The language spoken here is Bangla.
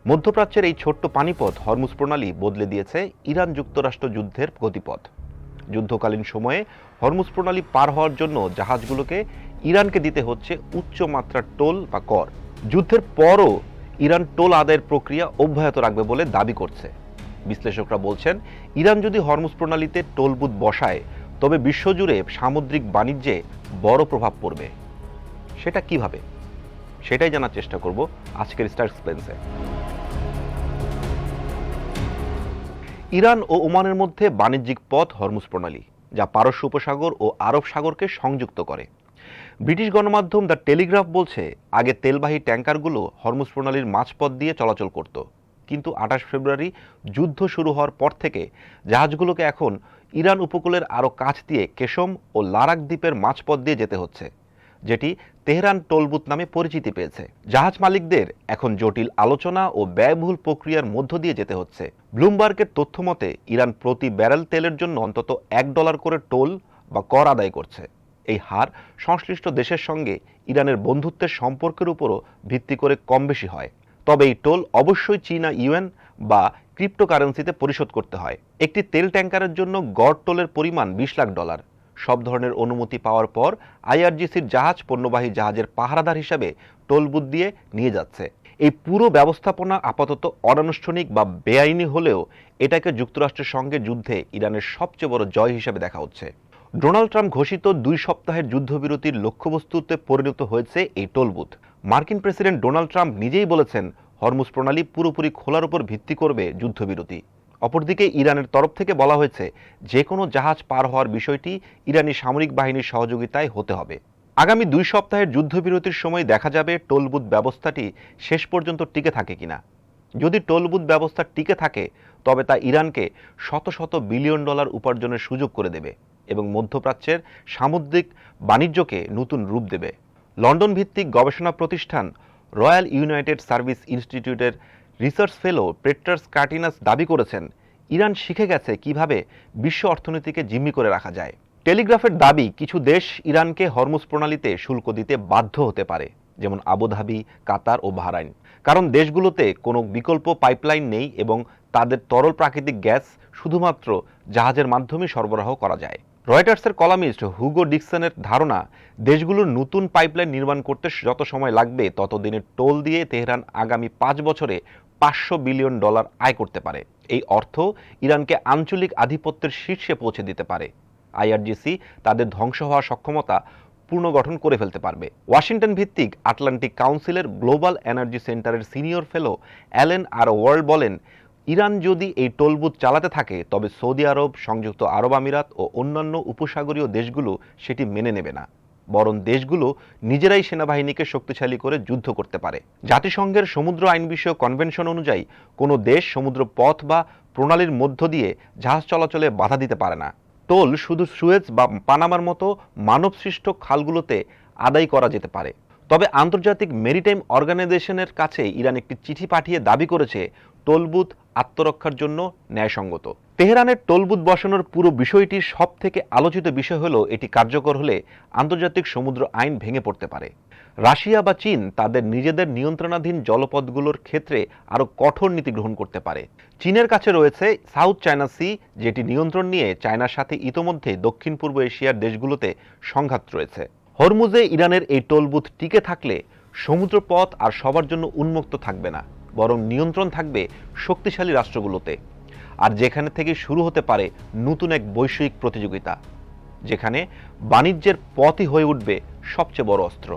মধ্যপ্রাচ্যের এই ছোট্ট পানিপথ হরমুজ প্রণালী বদলে দিয়েছে ইরান যুক্তরাষ্ট্র যুদ্ধের গতিপথ। যুদ্ধকালীন সময়ে হরমুজ প্রণালী পার হওয়ার জন্য জাহাজগুলোকে ইরানকে দিতে হচ্ছে উচ্চ মাত্রার টোল বা কর। যুদ্ধের পরও ইরান টোল আদায়ের প্রক্রিয়া অব্যাহত রাখবে বলে দাবি করছে। বিশ্লেষকরা বলছেন, ইরান যদি হরমুজ প্রণালীতে টোল বুথ বসায় তবে বিশ্বজুড়ে সামুদ্রিক বাণিজ্যে বড় প্রভাব পড়বে। সেটা কিভাবে, সেটাই জানার চেষ্টা করব আজকের স্টার এক্সপ্লেন্সে। ইরান ও ওমানের মধ্যে বাণিজ্যিক পথ হরমুজ প্রণালী, যা পারস্য উপসাগর ও আরব সাগরকে সংযুক্ত করে। ব্রিটিশ গণমাধ্যম দ্য টেলিগ্রাফ বলছে, আগে তেলবাহী ট্যাঙ্কারগুলো হরমুজ প্রণালীর মাঝপথ দিয়ে চলাচল করত, কিন্তু 28 ফেব্রুয়ারি যুদ্ধ শুরু হওয়ার পর থেকে জাহাজগুলোকে এখন ইরান উপকূলের আরও কাছ দিয়ে কেশম ও লারাক দ্বীপের মাঝপথ দিয়ে যেতে হচ্ছে, যেটি তেহরান টোলবুথ নামে পরিচিতি পেয়েছে। জাহাজ মালিকদের এখন জটিল আলোচনা ও ব্যয়বহুল প্রক্রিয়ার মধ্য দিয়ে যেতে হচ্ছে। ব্লুমবার্গের তথ্য মতে, ইরান প্রতি ব্যারেল তেলের জন্য অন্তত $1 করে টোল বা কর আদায় করছে। এই হার সংশ্লিষ্ট দেশের সঙ্গে ইরানের বন্ধুত্বের সম্পর্কের উপরও ভিত্তি করে কম বেশি হয়। তবে এই টোল অবশ্যই চীনা ইউএন বা ক্রিপ্টোকারেন্সিতে পরিশোধ করতে হয়। একটি তেল ট্যাঙ্কারের জন্য গড় টোলের পরিমাণ $20 লাখ। সব ধরনের অনুমতি পাওয়ার পর আইআরজিসির জাহাজ পণ্যবাহী জাহাজের পাহারাদার হিসাবে টোল বুথ দিয়ে নিয়ে যাচ্ছে। এই পুরো ব্যবস্থাপনা আপাতত অনানুষ্ঠানিক বা বেআইনি হলেও এটাকে যুক্তরাষ্ট্রের সঙ্গে যুদ্ধে ইরানের সবচেয়ে বড় জয় হিসাবে দেখা হচ্ছে। ডোনাল্ড ট্রাম্প ঘোষিত 2 সপ্তাহের যুদ্ধবিরতির লক্ষ্যবস্তুতে পরিণত হয়েছে এই টোল বুথ। মার্কিন প্রেসিডেন্ট ডোনাল্ড ট্রাম্প নিজেই বলেছেন, হরমুজ প্রণালী পুরোপুরি খোলার উপর ভিত্তি করবে যুদ্ধবিরতি। অপরদিকে ইরানের তরফ থেকে বলা হয়েছে, যে কোনো জাহাজ পার হওয়ার বিষয়টি ইরানি সামরিক বাহিনীর সহযোগিতায় হতে হবে। আগামী 2 সপ্তাহের যুদ্ধবিরতির সময় দেখা যাবে টোল বুথ ব্যবস্থাটি শেষ পর্যন্ত টিকে থাকে কিনা। যদি টোল বুথ ব্যবস্থা টিকে থাকে, তবে তা ইরানকে শত শত বিলিয়ন ডলার উপার্জনের সুযোগ করে দেবে এবং মধ্যপ্রাচ্যের সামুদ্রিক বাণিজ্যকে নতুন রূপ দেবে। লন্ডন ভিত্তিক গবেষণা প্রতিষ্ঠান রয়্যাল ইউনাইটেড সার্ভিস ইনস্টিটিউটের রিসার্চ ফেলো পেট্রাস কার্টিনাস দাবি করেছেন, ইরান শিখে গেছে কিভাবে বিশ্ব অর্থনীতিকে জিম্মি করে রাখা যায়। টেলিগ্রাফের দাবি, কিছু দেশ ইরানকে হরমুজ প্রণালীতে শুল্ক দিতে বাধ্য হতে পারে, যেমন আবুধাবি, কাতার ও বাহরাইন, কারণ দেশগুলোতে কোনো বিকল্প পাইপলাইন নেই এবং তাদের তরল প্রাকৃতিক গ্যাস শুধুমাত্র জাহাজের মাধ্যমে সরবরাহ করা যায়। রয়টার্সের কলামিস্ট হুগো ডিকসনের ধারণা, দেশগুলোর নতুন পাইপলাইন নির্মাণ করতে যত সময় লাগবে ততদিনের টোল দিয়ে তেহরান আগামী 5 বছরে $500 বিলিয়ন আয় করতে পারে। এই অর্থ ইরানকে আঞ্চলিক আধিপত্যের শীর্ষে পৌঁছে দিতে পারে। আইআরজিসি তাদের ধ্বংস হওয়া সক্ষমতা পুনর্গঠন করে ফেলতে পারবে। ওয়াশিংটন ভিত্তিক আটলান্টিক কাউন্সিলের গ্লোবাল এনার্জি সেন্টারের সিনিয়র ফেলো অ্যালেন আর ওয়ার্ল্ড বলেন, ইরান যদি এই টোল বুথ চালাতে থাকে তবে সৌদি আরব, সংযুক্ত আরব আমিরাত ও অন্যান্য উপসাগরীয় দেশগুলো সেটি মেনে নেবে না, বরং দেশগুলো নিজেরাই সেনাবাহিনীকে শক্তিশালী করে যুদ্ধ করতে পারে। জাতিসংঘের সমুদ্র আইন বিষয়ক কনভেনশন অনুযায়ী কোনো দেশ সমুদ্র পথ বা প্রণালীর মধ্য দিয়ে জাহাজ চলাচলে বাধা দিতে পারে না। টোল শুধু সুয়েজ বা পানামার মতো মানবসৃষ্ট খালগুলোতে আদায় করা যেতে পারে। তবে আন্তর্জাতিক মেরিটাইম অর্গানাইজেশনের কাছে ইরান একটি চিঠি পাঠিয়ে দাবি করেছে, টোল বুথ আত্মরক্ষার জন্য ন্যায়সঙ্গত। তেহরানের টোল বুথ বসানোর পুরো বিষয়টির সব থেকে আলোচিত বিষয় হলো, এটি কার্যকর হলে আন্তর্জাতিক সমুদ্র আইন ভেঙে পড়তে পারে। রাশিয়া বা চীন তাদের নিজেদের নিয়ন্ত্রণাধীন জলপথগুলোর ক্ষেত্রে আরও কঠোর নীতি গ্রহণ করতে পারে। চীনের কাছে রয়েছে সাউথ চায়না সি, যেটি নিয়ন্ত্রণ নিয়ে চায়নার সাথে ইতোমধ্যে দক্ষিণ পূর্ব এশিয়ার দেশগুলোতে সংঘাত রয়েছে। হরমুজে ইরানের এই টোল বুথ টিকে থাকলে সমুদ্রপথ আর সবার জন্য উন্মুক্ত থাকবে না, বরং নিয়ন্ত্রণ থাকবে শক্তিশালী রাষ্ট্রগুলোতে। আর যেখানে থেকে শুরু হতে পারে নতুন এক বৈশ্বিক প্রতিযোগিতা, যেখানে বাণিজ্যের পথই হয়ে উঠবে সবচেয়ে বড় অস্ত্র।